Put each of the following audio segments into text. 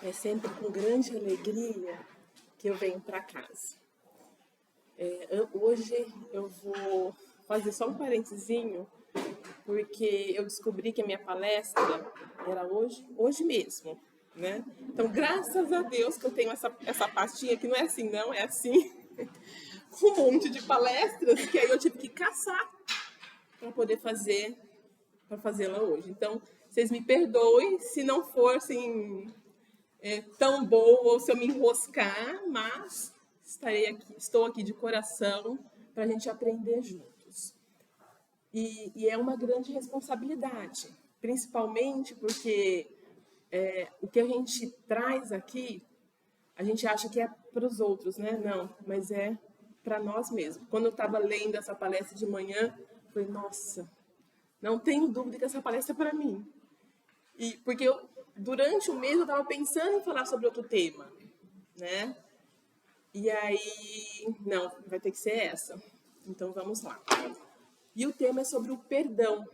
É sempre com grande alegria que eu venho para casa. Hoje eu vou fazer só um parentezinho, porque eu descobri que a minha palestra era hoje mesmo, né? Então, graças a Deus que eu tenho essa pastinha, que não é assim, não, é assim, com um monte de palestras, que aí eu tive que caçar para poder fazê-la hoje. Então, vocês me perdoem se não for assim tão boa ou se eu me enroscar, mas estou aqui de coração para a gente aprender juntos. E é uma grande responsabilidade, principalmente porque o que a gente traz aqui, a gente acha que é para os outros, né? Não, mas é para nós mesmos. Quando eu estava lendo essa palestra de manhã, eu falei, nossa, não tenho dúvida que essa palestra é para mim. Porque durante o mês eu estava pensando em falar sobre outro tema, né? E aí, não, vai ter que ser essa. Então vamos lá. E o tema é sobre o perdão.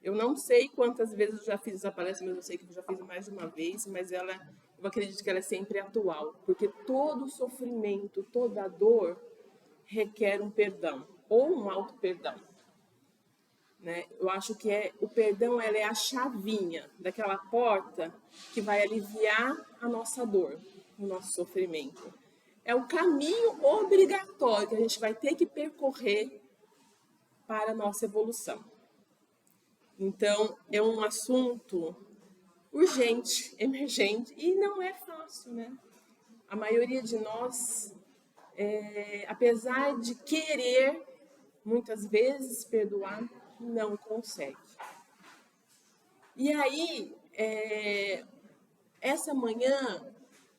Eu não sei quantas vezes eu já fiz essa palestra, mas eu sei que eu já fiz mais de uma vez, mas eu acredito que ela é sempre atual, porque todo sofrimento, toda dor requer um perdão, ou um auto-perdão. Né? Eu acho que o perdão ela é a chavinha daquela porta que vai aliviar a nossa dor, o nosso sofrimento. É o caminho obrigatório que a gente vai ter que percorrer para a nossa evolução. Então, é um assunto urgente, emergente, e não é fácil, né? A maioria de nós, apesar de querer, muitas vezes, perdoar, não consegue. E aí, essa manhã,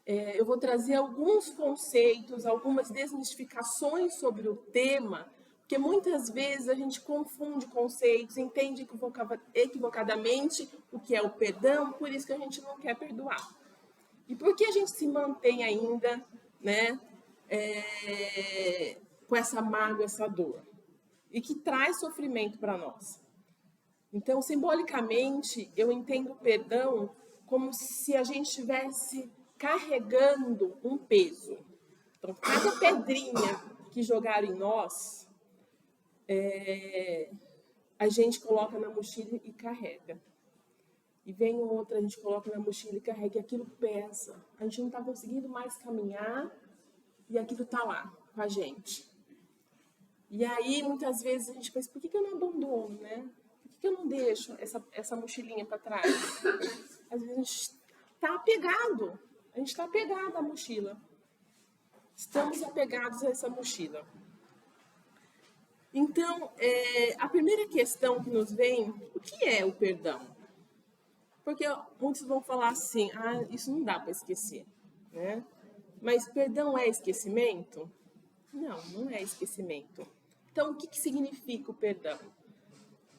eu vou trazer alguns conceitos, algumas desmistificações sobre o tema, porque muitas vezes a gente confunde conceitos, entende equivocadamente o que é o perdão, por isso que a gente não quer perdoar. E por que a gente se mantém ainda, né, com essa mágoa, essa dor? E que traz sofrimento para nós. Então, simbolicamente, eu entendo o perdão como se a gente estivesse carregando um peso. Então, cada pedrinha que jogaram em nós, a gente coloca na mochila e carrega. E vem outra, a gente coloca na mochila e carrega, e aquilo pesa. A gente não está conseguindo mais caminhar e aquilo está lá com a gente. E aí, muitas vezes, a gente pensa, por que eu não abandono, né? Por que eu não deixo essa mochilinha para trás? Às vezes a gente está apegado. A gente está apegado à mochila. Estamos apegados a essa mochila. Então, a primeira questão que nos vem, o que é o perdão? Porque muitos vão falar assim, isso não dá para esquecer, né? Mas perdão é esquecimento? Não, não é esquecimento. Então, o que significa o perdão?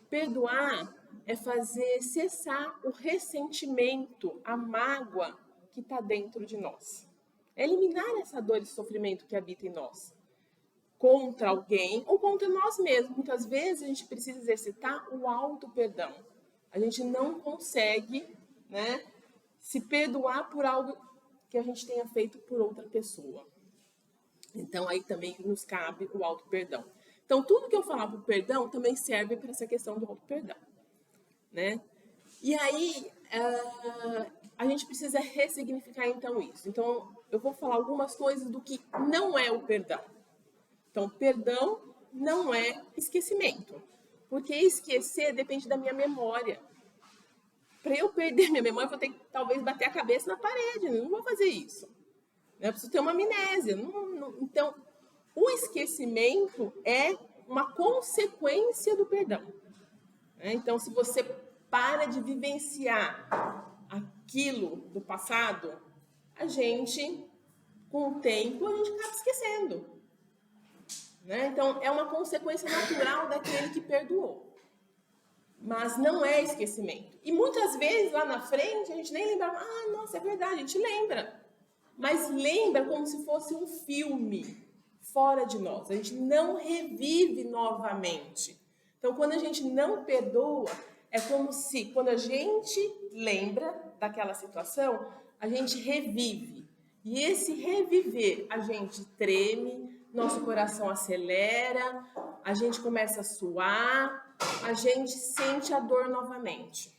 Perdoar é fazer cessar o ressentimento, a mágoa que está dentro de nós. É eliminar essa dor e sofrimento que habita em nós. Contra alguém ou contra nós mesmos. Muitas vezes a gente precisa exercitar o auto-perdão. A gente não consegue, né, se perdoar por algo que a gente tenha feito por outra pessoa. Então, aí também nos cabe o auto-perdão. Então, tudo que eu falar para o perdão também serve para essa questão do auto-perdão, né? E aí, a gente precisa ressignificar, então, isso. Então, eu vou falar algumas coisas do que não é o perdão. Então, perdão não é esquecimento, porque esquecer depende da minha memória. Para eu perder minha memória, eu vou ter que, talvez, bater a cabeça na parede. Eu não vou fazer isso. Eu preciso ter uma amnésia. Então, o esquecimento é uma consequência do perdão. Então, se você para de vivenciar aquilo do passado, a gente, com o tempo, a gente acaba esquecendo. Então, é uma consequência natural daquele que perdoou. Mas não é esquecimento. E muitas vezes, lá na frente, a gente nem lembrava. Nossa, é verdade, a gente lembra. Mas lembra como se fosse um filme fora de nós. A gente não revive novamente. Então, quando a gente não perdoa, é como se, quando a gente lembra, daquela situação, a gente revive. E esse reviver, a gente treme, nosso coração acelera, a gente começa a suar, a gente sente a dor novamente.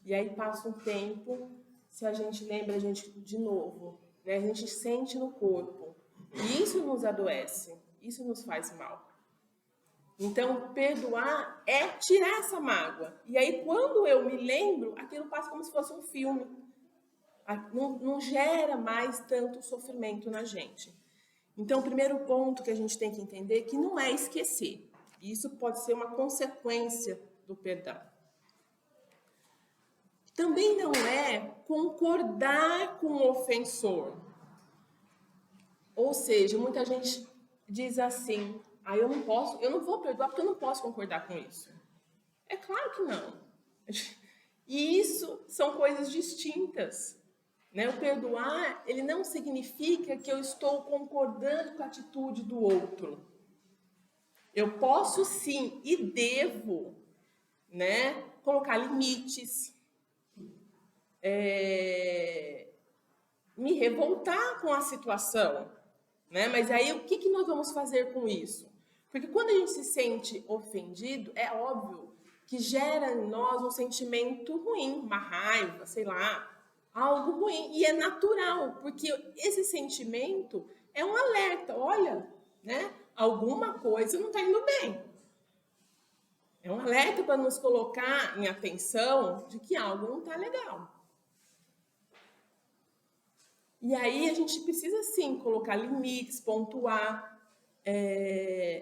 E aí passa um tempo, se a gente lembra, a gente de novo, né? A gente sente no corpo. E isso nos adoece, isso nos faz mal. Então, perdoar é tirar essa mágoa. E aí, quando eu me lembro, aquilo passa como se fosse um filme. Não gera mais tanto sofrimento na gente. Então, o primeiro ponto que a gente tem que entender é que não é esquecer. Isso pode ser uma consequência do perdão. Também não é concordar com o ofensor. Ou seja, muita gente diz assim, eu não vou perdoar porque eu não posso concordar com isso. É claro que não. E isso são coisas distintas. Né? O perdoar, ele não significa que eu estou concordando com a atitude do outro. Eu posso sim e devo, né, colocar limites, me revoltar com a situação, né? Mas aí o que nós vamos fazer com isso? Porque quando a gente se sente ofendido, é óbvio que gera em nós um sentimento ruim, uma raiva, sei lá, algo ruim. E é natural, porque esse sentimento é um alerta. Olha, né? Alguma coisa não está indo bem. É um alerta para nos colocar em atenção de que algo não está legal. E aí a gente precisa sim colocar limites, pontuar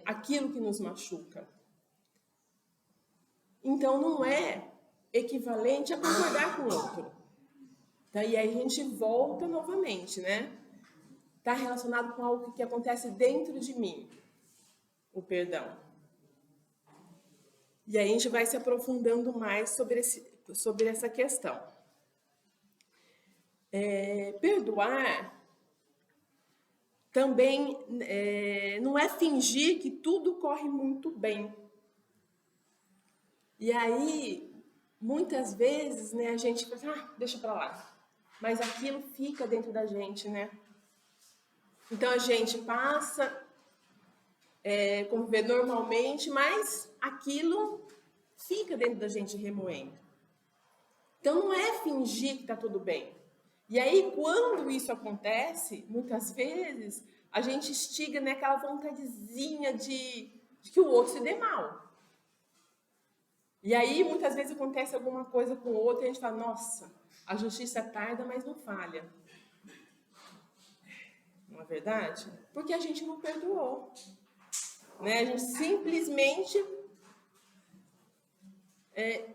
aquilo que nos machuca. Então não é equivalente a concordar com o outro. Tá? E aí a gente volta novamente, né? Está relacionado com algo que acontece dentro de mim, o perdão. E aí a gente vai se aprofundando mais sobre essa questão. Perdoar também não é fingir que tudo corre muito bem. E aí, muitas vezes, né, a gente pensa, deixa pra lá. Mas aquilo fica dentro da gente, né? Então a gente passa conviver normalmente, mas aquilo fica dentro da gente remoendo. Então não é fingir que tá tudo bem. E aí, quando isso acontece, muitas vezes, a gente instiga naquela vontadezinha de que o outro se dê mal. E aí, muitas vezes, acontece alguma coisa com o outro e a gente fala, nossa, a justiça tarda, mas não falha. Não é verdade? Porque a gente não perdoou. Né? A gente simplesmente...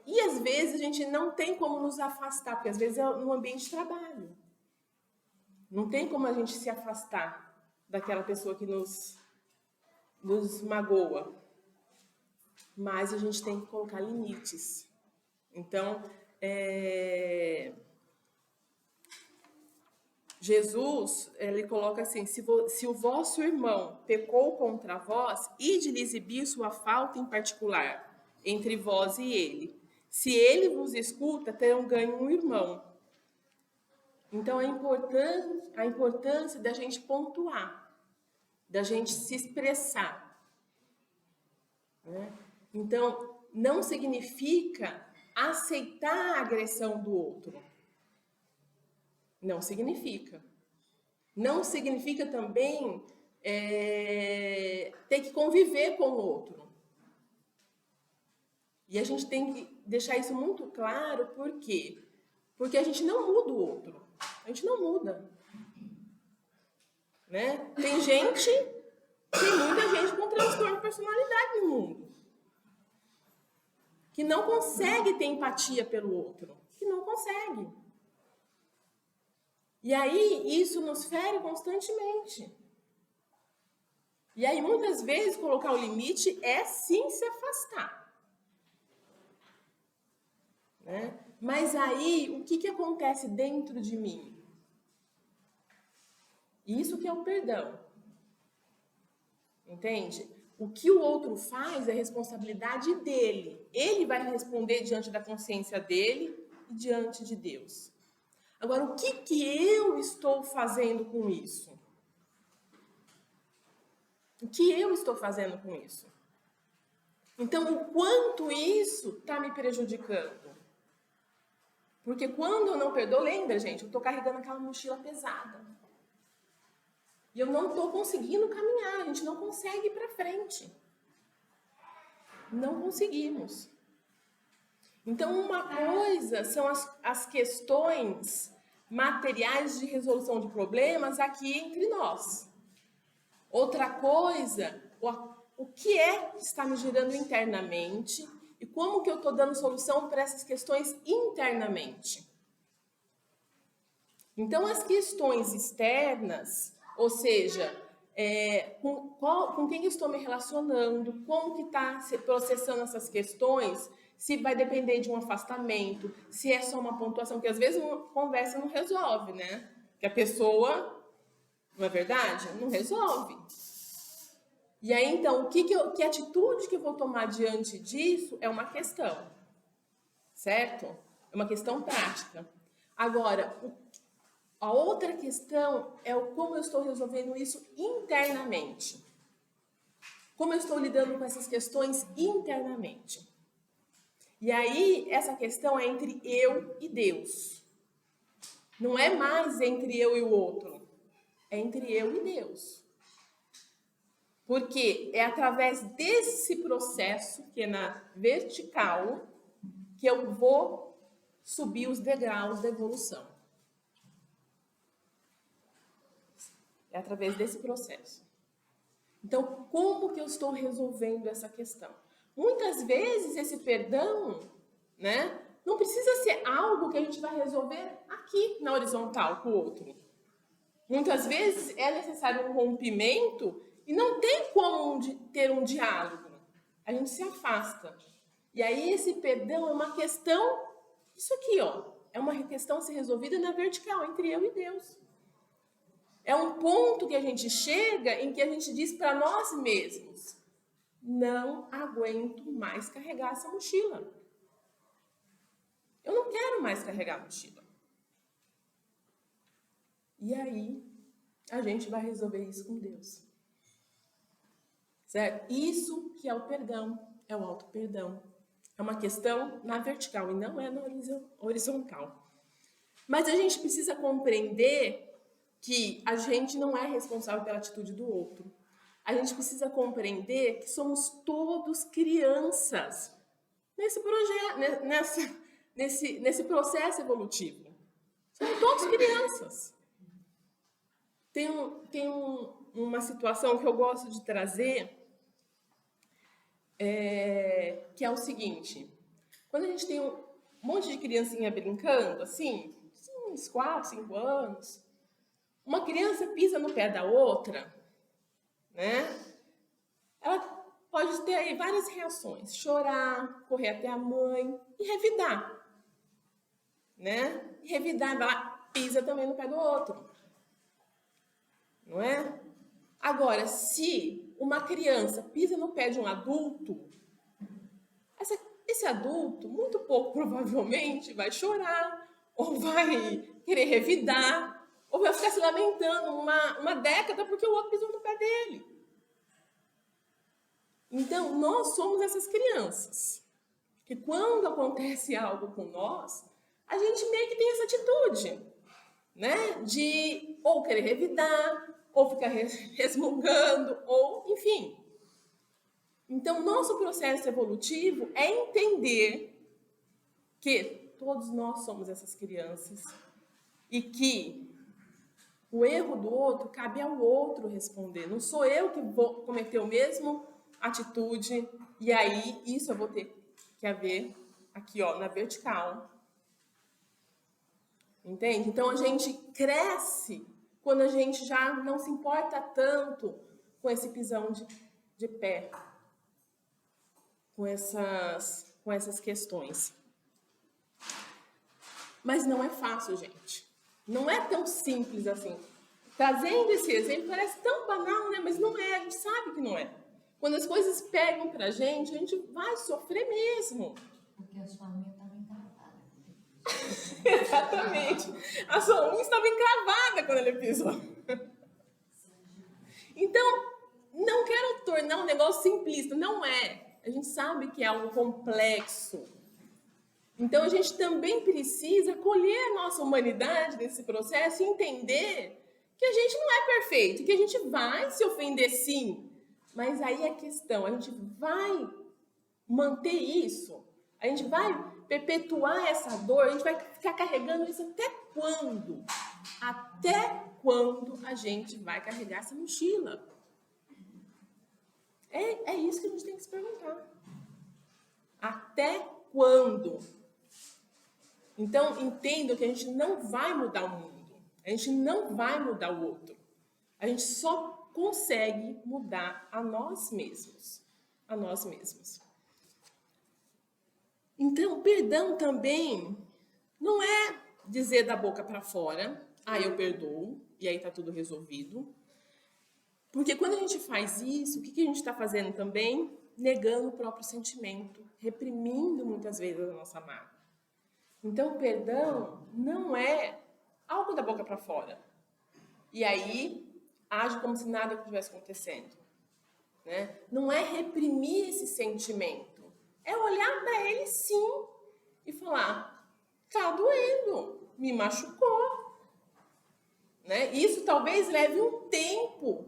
e às vezes a gente não tem como nos afastar, porque às vezes é no ambiente de trabalho. Não tem como a gente se afastar daquela pessoa que nos magoa. Mas a gente tem que colocar limites. Então, Jesus, ele coloca assim, se o vosso irmão pecou contra vós, ide-lhe exibir sua falta em particular, entre vós e ele. Se ele vos escuta, terão ganho um irmão. Então, a importância da gente pontuar, da gente se expressar. Né? Então, não significa aceitar a agressão do outro. Não significa. Não significa também ter que conviver com o outro. E a gente tem que deixar isso muito claro, por quê? Porque a gente não muda o outro. A gente não muda. Né? Tem muita gente com transtorno de personalidade no mundo. Que não consegue ter empatia pelo outro. Que não consegue. E aí, isso nos fere constantemente. E aí, muitas vezes, colocar o limite é sim se afastar. Né? Mas aí, o que acontece dentro de mim? Isso que é o perdão. Entende? O que o outro faz é responsabilidade dele. Ele vai responder diante da consciência dele e diante de Deus. Agora, o que eu estou fazendo com isso? O que eu estou fazendo com isso? Então, o quanto isso está me prejudicando? Porque quando eu não perdoo, lembra, gente, eu estou carregando aquela mochila pesada. E eu não estou conseguindo caminhar, a gente não consegue ir para frente. Não conseguimos. Então, uma coisa são as questões materiais de resolução de problemas aqui entre nós. Outra coisa, o que está me gerando internamente e como que eu estou dando solução para essas questões internamente. Então, as questões externas, ou seja, com quem eu estou me relacionando, como que está processando essas questões, se vai depender de um afastamento, se é só uma pontuação, porque às vezes uma conversa não resolve, né? Que a pessoa, não é verdade? Não resolve. E aí, então, que atitude que eu vou tomar diante disso é uma questão, certo? É uma questão prática. Agora, a outra questão é como eu estou resolvendo isso internamente. Como eu estou lidando com essas questões internamente. E aí, essa questão é entre eu e Deus. Não é mais entre eu e o outro. É entre eu e Deus. Porque é através desse processo, que é na vertical, que eu vou subir os degraus da evolução. É através desse processo. Então, como que eu estou resolvendo essa questão? Muitas vezes esse perdão, né, não precisa ser algo que a gente vai resolver aqui na horizontal com o outro. Muitas vezes é necessário um rompimento e não tem como ter um diálogo. A gente se afasta. E aí esse perdão é uma questão, isso aqui, ó, é uma questão a ser resolvida na vertical, entre eu e Deus. É um ponto que a gente chega em que a gente diz para nós mesmos: não aguento mais carregar essa mochila. Eu não quero mais carregar a mochila. E aí, a gente vai resolver isso com Deus. Certo? Isso que é o perdão, é o auto-perdão. É uma questão na vertical e não é na horizontal. Mas a gente precisa compreender que a gente não é responsável pela atitude do outro. A gente precisa compreender que somos todos crianças nesse projeto, nesse processo evolutivo. Somos todos crianças. Tem uma situação que eu gosto de trazer, que é o seguinte: quando a gente tem um monte de criancinha brincando, assim, uns 4, 5 anos, uma criança pisa no pé da outra, né? Ela pode ter aí várias reações: chorar, correr até a mãe e revidar, né? E revidar, ela pisa também no pé do outro, não é? Agora, se uma criança pisa no pé de um adulto, esse adulto, muito pouco provavelmente, vai chorar, ou vai querer revidar, ou vai ficar se lamentando uma década porque o outro pisou no pé dele. Então, nós somos essas crianças, que quando acontece algo com nós, a gente meio que tem essa atitude, né? De ou querer revidar, ou ficar resmungando, ou enfim. Então, nosso processo evolutivo é entender que todos nós somos essas crianças e que o erro do outro cabe ao outro responder. Não sou eu que vou cometer o mesmo atitude e aí isso eu vou ter que haver aqui, ó, na vertical. Entende? Então, a gente cresce quando a gente já não se importa tanto com esse pisão de pé, com essas questões. Mas não é fácil, gente. Não é tão simples assim. Trazendo esse exemplo, parece tão banal, né? Mas não é, a gente sabe que não é. Quando as coisas pegam pra gente, a gente vai sofrer mesmo. Porque a sua mãe estava encantada. Exatamente. A sua unha estava encravada quando ele pisou. Então, não quero tornar um negócio simplista, não é. A gente sabe que é algo complexo. Então, a gente também precisa acolher a nossa humanidade nesse processo e entender que a gente não é perfeito, que a gente vai se ofender sim. Mas aí a questão, a gente vai manter isso? A gente vai perpetuar essa dor? A gente vai ficar carregando isso até quando? Até quando a gente vai carregar essa mochila? É isso que a gente tem que se perguntar. Até quando? Então, entendo que a gente não vai mudar o mundo. A gente não vai mudar o outro. A gente só consegue mudar a nós mesmos. A nós mesmos. Então, perdão também não é dizer da boca para fora, eu perdoo, e aí tá tudo resolvido. Porque quando a gente faz isso, o que a gente está fazendo também? Negando o próprio sentimento, reprimindo muitas vezes a nossa mágoa. Então, perdão não é algo da boca para fora. E aí, age como se nada estivesse acontecendo. Né? Não é reprimir esse sentimento. É olhar para ele sim e falar, tá doendo, me machucou. Né? Isso talvez leve um tempo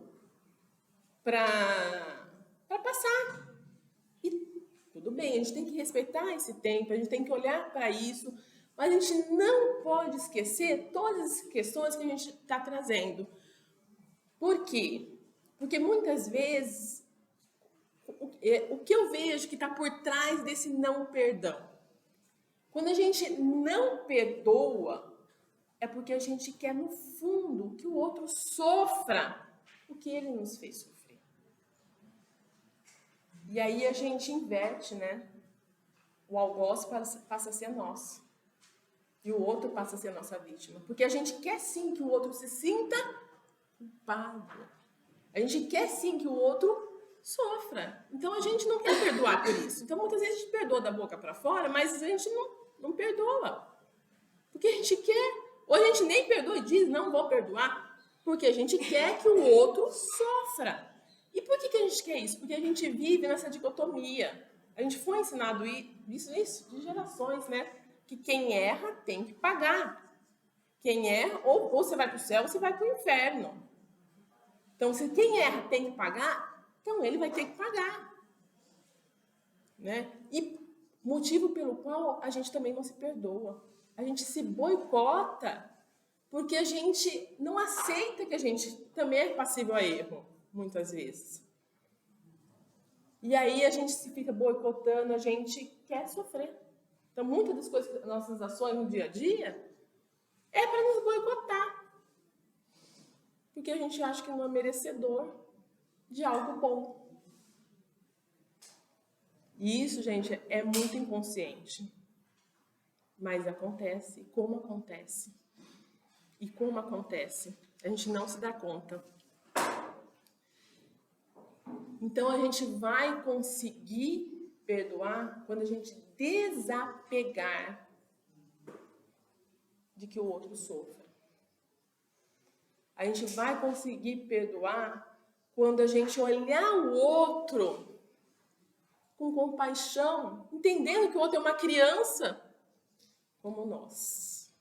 para passar. E tudo bem, a gente tem que respeitar esse tempo, a gente tem que olhar para isso, mas a gente não pode esquecer todas as questões que a gente está trazendo. Por quê? Porque muitas vezes o que eu vejo que está por trás desse não perdão? Quando a gente não perdoa, é porque a gente quer, no fundo, que o outro sofra o que ele nos fez sofrer. E aí a gente inverte, né? O algoz passa a ser nosso. E o outro passa a ser a nossa vítima. Porque a gente quer sim que o outro se sinta culpado. A gente quer sim que o outro sofra. Então a gente não quer perdoar por isso. Então muitas vezes a gente perdoa da boca para fora, mas a gente não perdoa. Porque a gente quer. Ou a gente nem perdoa e diz, não vou perdoar. Porque a gente quer que o outro sofra. E por que a gente quer isso? Porque a gente vive nessa dicotomia. A gente foi ensinado isso de gerações, né? Que quem erra tem que pagar. Quem erra, ou você vai para o céu ou você vai para o inferno. Então, se quem erra tem que pagar, então ele vai ter que pagar. Né? E motivo pelo qual a gente também não se perdoa. A gente se boicota porque a gente não aceita que a gente também é passível a erro, muitas vezes. E aí a gente se fica boicotando, a gente quer sofrer. Então, muitas das coisas, nossas ações no dia a dia, é para nos boicotar. Porque a gente acha que não é merecedor de algo bom. E isso, gente, é muito inconsciente. Mas acontece. Como acontece? E como acontece? A gente não se dá conta. Então, a gente vai conseguir perdoar quando a gente desapegar de que o outro sofra. A gente vai conseguir perdoar quando a gente olhar o outro com compaixão, entendendo que o outro é uma criança como nós.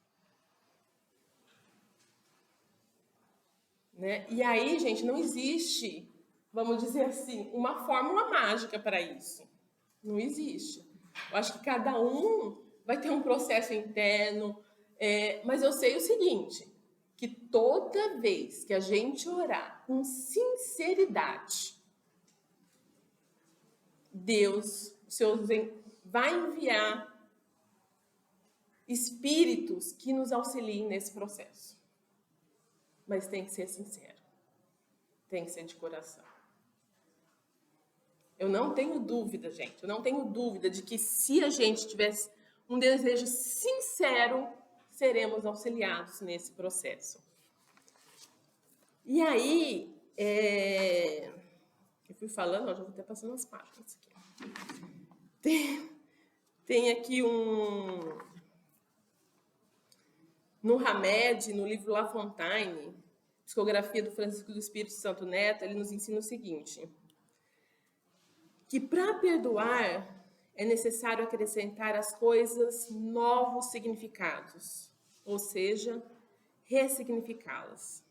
Né? E aí, gente, não existe, vamos dizer assim, uma fórmula mágica para isso. Não existe. Eu acho que cada um vai ter um processo interno, mas eu sei o seguinte, que toda vez que a gente orar com sinceridade, Deus, vai enviar espíritos que nos auxiliem nesse processo. Mas tem que ser sincero. Tem que ser de coração. Eu não tenho dúvida, gente. Eu não tenho dúvida de que se a gente tivesse um desejo sincero, seremos auxiliados nesse processo. E aí, eu fui falando, já vou até passando as páginas aqui. Tem aqui No Hamed, no livro La Fontaine, psicografia do Francisco do Espírito Santo Neto, ele nos ensina o seguinte, que para perdoar é necessário acrescentar às coisas novos significados, ou seja, ressignificá-las.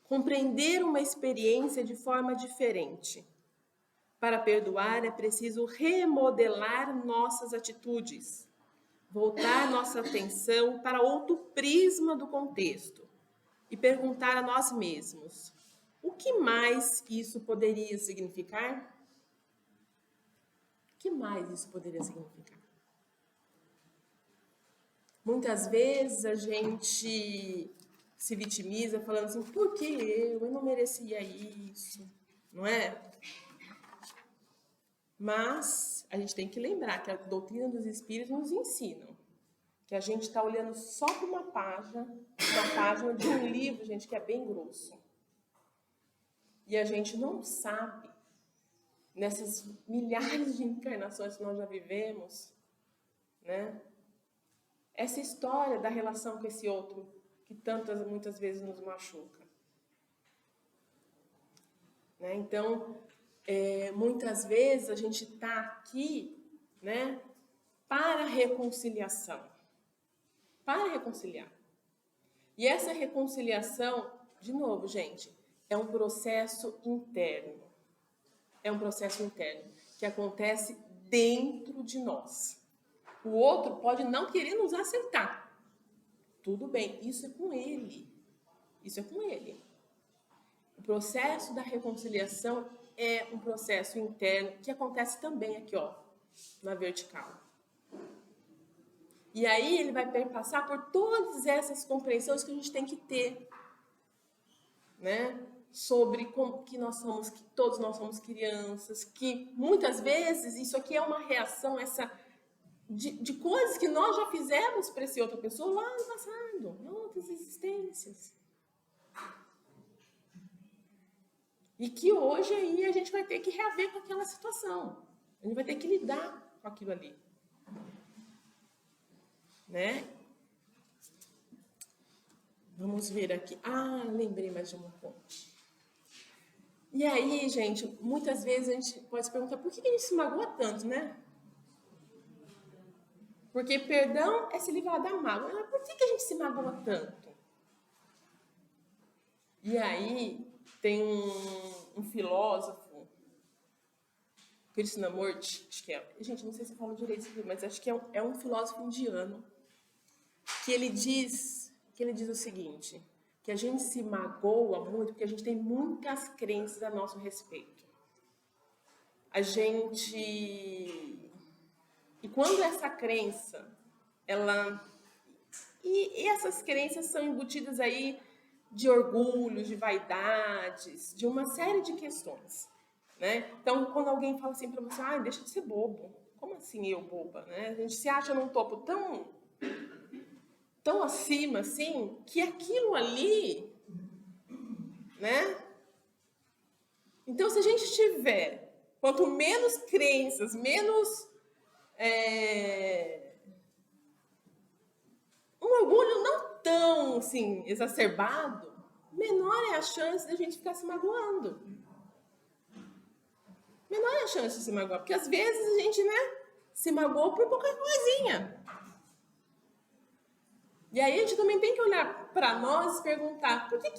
Compreender uma experiência de forma diferente. Para perdoar é preciso remodelar nossas atitudes, voltar nossa atenção para outro prisma do contexto e perguntar a nós mesmos: o que mais isso poderia significar? O que mais isso poderia significar? Muitas vezes a gente se vitimiza falando assim, por que eu não merecia isso, não é? Mas a gente tem que lembrar que a doutrina dos espíritos nos ensina que a gente está olhando só para uma página de um livro, gente, que é bem grosso. E a gente não sabe, nessas milhares de encarnações que nós já vivemos, né? Essa história da relação com esse outro que muitas vezes nos machuca. Né? Então, muitas vezes a gente está aqui, né, para reconciliação. Para reconciliar. E essa reconciliação, de novo, gente, é um processo interno. É um processo interno que acontece dentro de nós. O outro pode não querer nos aceitar. Tudo bem, isso é com ele. Isso é com ele. O processo da reconciliação é um processo interno que acontece também aqui, ó, na vertical. E aí ele vai perpassar por todas essas compreensões que a gente tem que ter, né? Sobre como que nós somos, que todos nós somos crianças, que muitas vezes isso aqui é uma reação, de coisas que nós já fizemos para essa outra pessoa lá no passado, em outras existências. E que hoje aí a gente vai ter que reaver com aquela situação. A gente vai ter que lidar com aquilo ali. Né? Vamos ver aqui. Ah, lembrei mais de um ponto. E aí, gente, muitas vezes a gente pode se perguntar por que a gente se magoa tanto, né? Porque perdão é se livrar da mágoa. Mas por que a gente se magoa tanto? E aí, tem um filósofo, Krishnamurti, acho que é. Gente, não sei se eu falo direito isso aqui, mas acho que é um filósofo indiano, que ele diz o seguinte, que a gente se magoa muito porque a gente tem muitas crenças a nosso respeito. E quando essa crença, e essas crenças são embutidas aí de orgulho, de vaidades, de uma série de questões, né? Então, quando alguém fala assim para você, deixa de ser bobo. Como assim eu, boba, né? A gente se acha num topo tão acima, assim, que aquilo ali, né? Então, se a gente tiver, quanto menos crenças, menos um orgulho não tão, assim, exacerbado, menor é a chance da gente ficar se magoando. Menor é a chance de se magoar, porque às vezes a gente, né, se magoa por qualquer coisinha. E aí a gente também tem que olhar para nós e perguntar, por que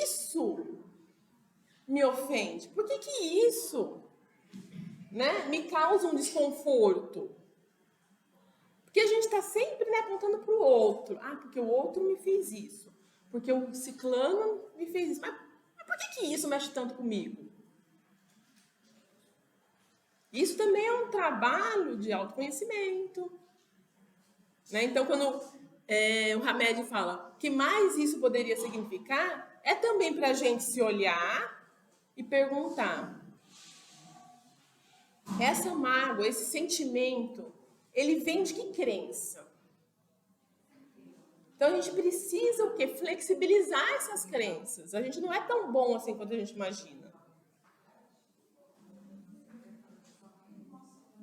isso me ofende? Por que isso, né, me causa um desconforto? Porque a gente está sempre, né, apontando para o outro. Porque o outro me fez isso. Porque o ciclano me fez isso. Mas por que isso mexe tanto comigo? Isso também é um trabalho de autoconhecimento. Né? Então, quando o Hamed fala que mais isso poderia significar, é também para a gente se olhar e perguntar: essa mágoa, esse sentimento, ele vem de que crença? Então, a gente precisa o quê? Flexibilizar essas crenças. A gente não é tão bom assim quanto a gente imagina.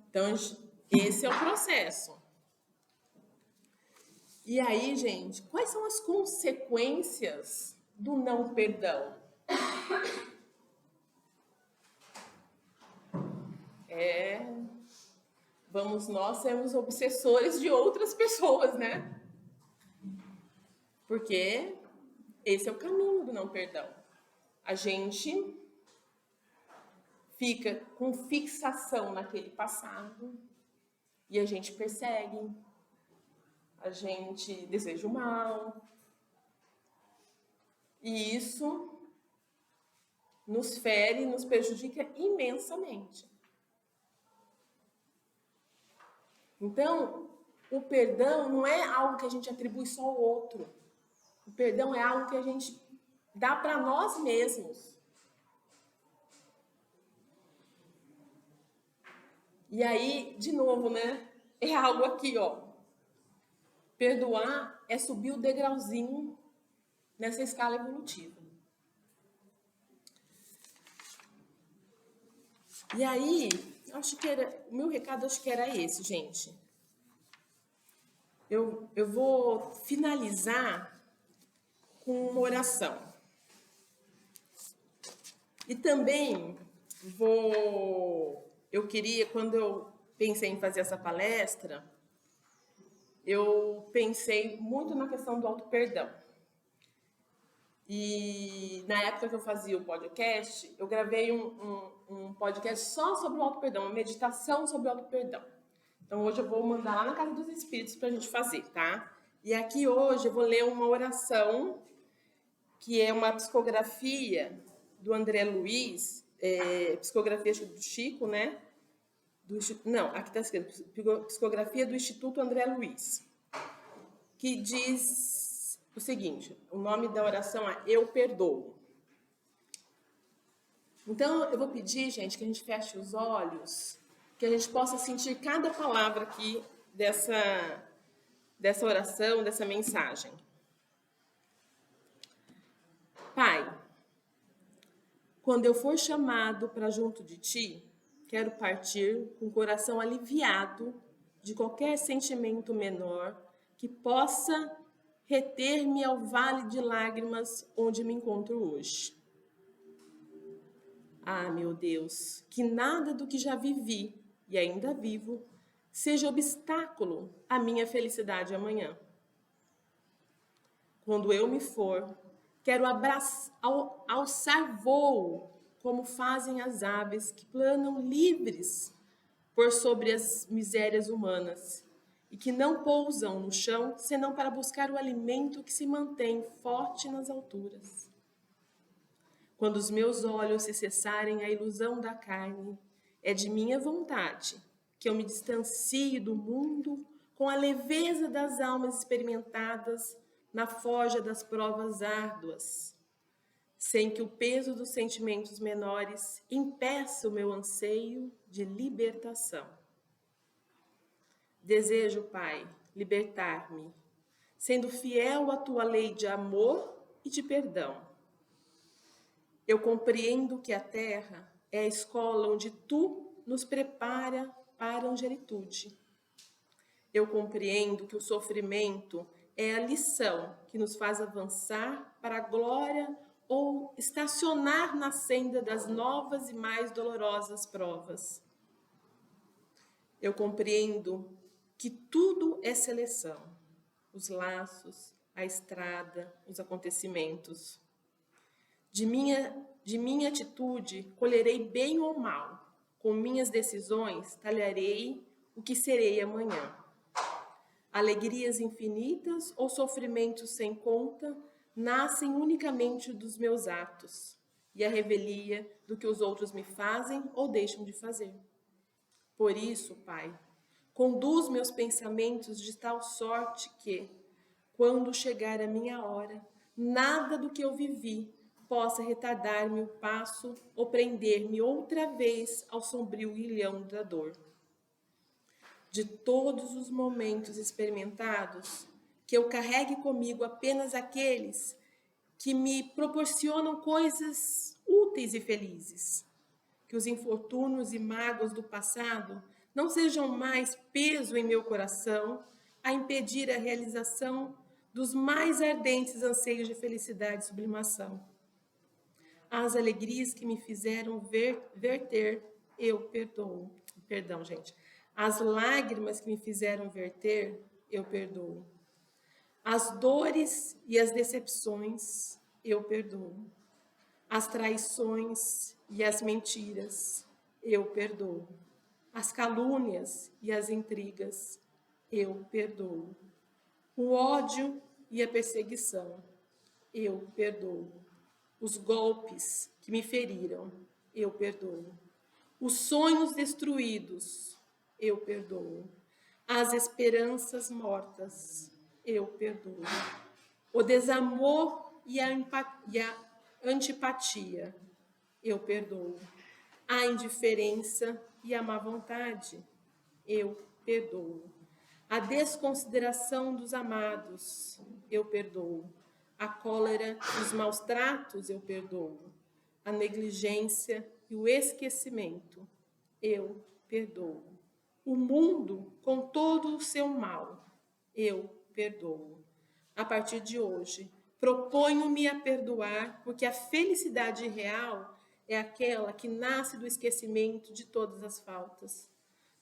Então, esse é o processo. E aí, gente, quais são as consequências do não perdão? Vamos nós sermos obsessores de outras pessoas, né? Porque esse é o caminho do não perdão. A gente fica com fixação naquele passado e a gente persegue, a gente deseja o mal. E isso nos fere, nos prejudica imensamente. Então, o perdão não é algo que a gente atribui só ao outro. O perdão é algo que a gente dá para nós mesmos. E aí, de novo, né? É algo aqui, ó. Perdoar é subir o degrauzinho nessa escala evolutiva. E aí, o meu recado acho que era esse, gente. Eu vou finalizar com uma oração. E também eu queria, quando eu pensei em fazer essa palestra, eu pensei muito na questão do auto-perdão. E na época que eu fazia o podcast, eu gravei um podcast só sobre o auto-perdão, uma meditação sobre o auto-perdão. Então hoje eu vou mandar lá na Casa dos Espíritos para a gente fazer, tá? E aqui hoje eu vou ler uma oração que é uma psicografia do André Luiz, psicografia do Chico, né? Não, aqui está escrito psicografia do Instituto André Luiz, que diz o seguinte, o nome da oração é Eu Perdoo. Então, eu vou pedir, gente, que a gente feche os olhos, que a gente possa sentir cada palavra aqui dessa oração, dessa mensagem. Pai, quando eu for chamado para junto de ti, quero partir com o coração aliviado de qualquer sentimento menor que possa reter-me ao vale de lágrimas onde me encontro hoje. Ah, meu Deus, que nada do que já vivi e ainda vivo seja obstáculo à minha felicidade amanhã. Quando eu me for, quero alçar voo, como fazem as aves que planam livres por sobre as misérias humanas e que não pousam no chão senão para buscar o alimento que se mantém forte nas alturas. Quando os meus olhos se cessarem a ilusão da carne, é de minha vontade que eu me distancie do mundo com a leveza das almas experimentadas na forja das provas árduas, sem que o peso dos sentimentos menores impeça o meu anseio de libertação. Desejo, Pai, libertar-me, sendo fiel à tua lei de amor e de perdão. Eu compreendo que a terra é a escola onde tu nos prepara para a angelitude. Eu compreendo que o sofrimento é a lição que nos faz avançar para a glória ou estacionar na senda das novas e mais dolorosas provas. Eu compreendo que tudo é seleção, os laços, a estrada, os acontecimentos. De minha atitude, colherei bem ou mal. Com minhas decisões, talharei o que serei amanhã. Alegrias infinitas ou sofrimentos sem conta nascem unicamente dos meus atos e a revelia do que os outros me fazem ou deixam de fazer. Por isso, Pai, conduz meus pensamentos de tal sorte que, quando chegar a minha hora, nada do que eu vivi possa retardar-me o passo ou prender-me outra vez ao sombrio ilhão da dor. De todos os momentos experimentados, que eu carregue comigo apenas aqueles que me proporcionam coisas úteis e felizes. Que os infortúnios e mágoas do passado não sejam mais peso em meu coração a impedir a realização dos mais ardentes anseios de felicidade e sublimação. As alegrias que me fizeram verter, eu perdoo. Perdão, gente. As lágrimas que me fizeram verter, eu perdoo. As dores e as decepções, eu perdoo. As traições e as mentiras, eu perdoo. As calúnias e as intrigas, eu perdoo. O ódio e a perseguição, eu perdoo. Os golpes que me feriram, eu perdoo. Os sonhos destruídos, eu perdoo. As esperanças mortas, eu perdoo. O desamor e a antipatia, eu perdoo. A indiferença e a má vontade, eu perdoo. A desconsideração dos amados, eu perdoo. A cólera e os maus tratos, eu perdoo. A negligência e o esquecimento, eu perdoo. O mundo com todo o seu mal, eu perdoo. A partir de hoje, proponho-me a perdoar, porque a felicidade real é aquela que nasce do esquecimento de todas as faltas.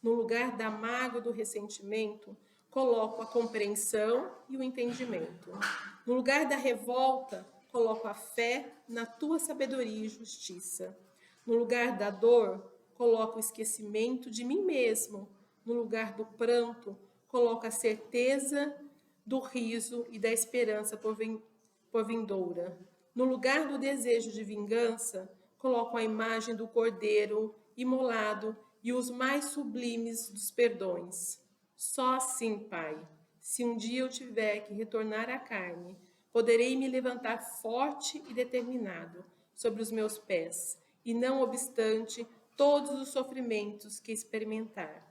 No lugar da mágoa e do ressentimento, coloco a compreensão e o entendimento. No lugar da revolta, coloco a fé na tua sabedoria e justiça. No lugar da dor, coloco o esquecimento de mim mesmo. No lugar do pranto, coloco a certeza do riso e da esperança por vindoura. No lugar do desejo de vingança, coloco a imagem do cordeiro imolado e os mais sublimes dos perdões. Só assim, Pai, se um dia eu tiver que retornar à carne, poderei me levantar forte e determinado sobre os meus pés, e não obstante todos os sofrimentos que experimentar.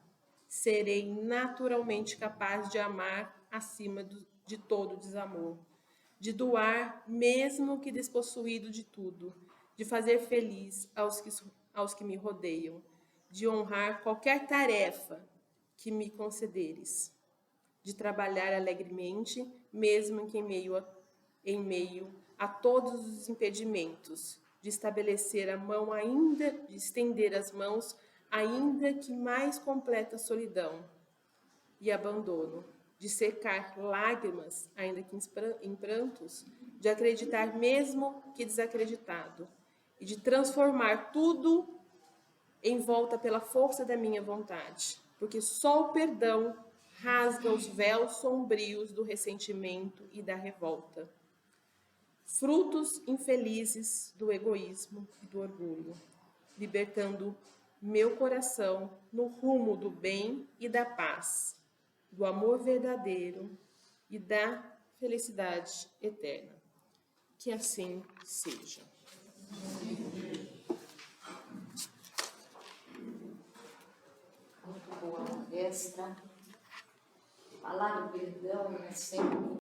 Serei naturalmente capaz de amar acima de todo desamor, de doar mesmo que despossuído de tudo, de fazer feliz aos que me rodeiam, de honrar qualquer tarefa que me concederes, de trabalhar alegremente, mesmo que em meio a todos os impedimentos, de estabelecer a mão ainda, de estender as mãos, ainda que mais completa solidão e abandono, de secar lágrimas, ainda que em prantos, de acreditar mesmo que desacreditado, e de transformar tudo em volta pela força da minha vontade, porque só o perdão rasga os véus sombrios do ressentimento e da revolta. Frutos infelizes do egoísmo e do orgulho, libertando meu coração no rumo do bem e da paz, do amor verdadeiro e da felicidade eterna. Que assim seja. Muito boa palestra. Falar do perdão é sempre